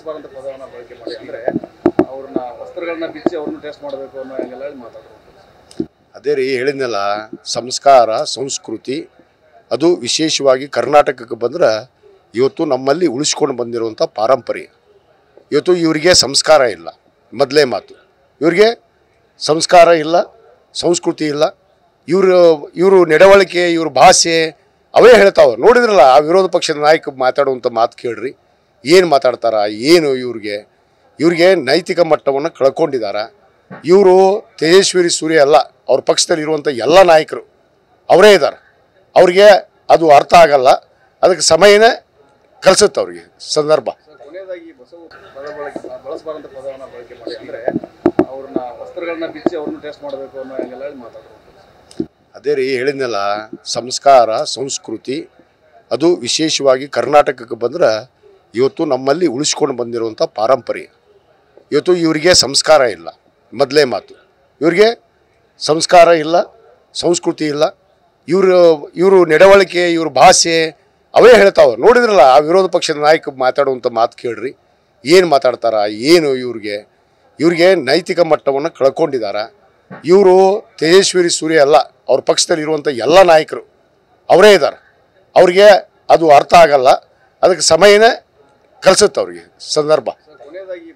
ಬಳಸಬಾರಂತ ಪದವನ್ನು ಬಳಕೆ ಮಾಡಿ ಅಂದರೆ ಅವ್ರನ್ನ ವಸ್ತ್ರಗಳನ್ನ ಬಿಚ್ಚಿ ಅವ್ರನ್ನ ಟೆಸ್ಟ್ ಮಾಡಬೇಕು ಅನ್ನೋ ಹಂಗೆಲ್ಲ ಹೇಳಿ ಮಾತಾಡೋದು. ಅದೇ ರೀ ಹೇಳಿದ್ನಲ್ಲ, ಸಂಸ್ಕಾರ ಸಂಸ್ಕೃತಿ ಅದು ವಿಶೇಷವಾಗಿ ಕರ್ನಾಟಕಕ್ಕೆ ಬಂದ್ರೆ ಇವತ್ತು ನಮ್ಮಲ್ಲಿ ಉಳಿಸ್ಕೊಂಡು ಬಂದಿರುವಂಥ ಪಾರಂಪರ್ಯ. ಇವತ್ತು ಇವರಿಗೆ ಸಂಸ್ಕಾರ ಇಲ್ಲ, ಮೊದಲೇ ಮಾತು. ಇವ್ರಿಗೆ ಸಂಸ್ಕಾರ ಇಲ್ಲ, ಸಂಸ್ಕೃತಿ ಇಲ್ಲ. ಇವರು ನಡವಳಿಕೆ, ಇವ್ರ ಭಾಷೆ ಅವೇ ಹೇಳ್ತಾವೆ. ನೋಡಿದ್ರಲ್ಲ ಆ ವಿರೋಧ ಪಕ್ಷದ ನಾಯಕ ಮಾತಾಡುವಂಥ ಮಾತು ಕೇಳ್ರಿ, ಏನು ಮಾತಾಡ್ತಾರ, ಏನು ಇವ್ರಿಗೆ ನೈತಿಕ ಮಟ್ಟವನ್ನು ಕಳ್ಕೊಂಡಿದ್ದಾರೆ. ಇವರು ತೇಜಸ್ವಿ ಸೂರ್ಯ ಅಲ್ಲ, ಅವ್ರ ಪಕ್ಷದಲ್ಲಿ ಇರುವಂಥ ಎಲ್ಲ ನಾಯಕರು ಅವರೇ ಇದ್ದಾರೆ. ಅವ್ರಿಗೆ ಅದು ಅರ್ಥ ಆಗಲ್ಲ, ಅದಕ್ಕೆ ಸಮಯನೇ ಕಲಿಸುತ್ತೆ ಅವ್ರಿಗೆ ಸಂದರ್ಭ. ಕೊನೆಯದಾಗಿ ಬಳಸಬಾರಂತ ಪದವನ್ನು ಬಳಕೆ ಮಾಡಿ ಅಂದರೆ ಅವ್ರನ್ನ ವಸ್ತ್ರಗಳನ್ನ ಬಿಚ್ಚಿ ಅವ್ರನ್ನ ಟೆಸ್ಟ್ ಮಾಡಬೇಕು ಅನ್ನೋ ಹಂಗೆಲ್ಲ ಹೇಳಿ ಮಾತಾಡೋದು. ಅದೇ ರೀ ಹೇಳಿದ್ನಲ್ಲ, ಸಂಸ್ಕಾರ ಸಂಸ್ಕೃತಿ ಅದು ವಿಶೇಷವಾಗಿ ಕರ್ನಾಟಕಕ್ಕೆ ಬಂದ್ರೆ ಇವತ್ತು ನಮ್ಮಲ್ಲಿ ಉಳಿಸ್ಕೊಂಡು ಬಂದಿರುವಂಥ ಪಾರಂಪರ್ಯ. ಇವತ್ತು ಇವರಿಗೆ ಸಂಸ್ಕಾರ ಇಲ್ಲ, ಮೊದಲೇ ಮಾತು. ಇವ್ರಿಗೆ ಸಂಸ್ಕಾರ ಇಲ್ಲ, ಸಂಸ್ಕೃತಿ ಇಲ್ಲ. ಇವರು ನಡವಳಿಕೆ, ಇವ್ರ ಭಾಷೆ ಅವೇ ಹೇಳ್ತಾವೆ. ನೋಡಿದ್ರಲ್ಲ ಆ ವಿರೋಧ ಪಕ್ಷದ ನಾಯಕ ಮಾತಾಡುವಂಥ ಮಾತು ಕೇಳ್ರಿ, ಏನು ಮಾತಾಡ್ತಾರ, ಏನು ಇವ್ರಿಗೆ ನೈತಿಕ ಮಟ್ಟವನ್ನು ಕಳ್ಕೊಂಡಿದ್ದಾರೆ. ಇವರು ತೇಜಸ್ವಿ ಸೂರ್ಯ ಅಲ್ಲ, ಅವ್ರ ಪಕ್ಷದಲ್ಲಿ ಇರುವಂಥ ಎಲ್ಲ ನಾಯಕರು ಅವರೇ ಇದ್ದಾರೆ. ಅವ್ರಿಗೆ ಅದು ಅರ್ಥ ಆಗಲ್ಲ, ಅದಕ್ಕೆ ಸಮಯನೇ ಕಲಿಸುತ್ತೆ ಅವ್ರಿಗೆ ಸಂದರ್ಭ. ಕೊನೆಯದಾಗಿ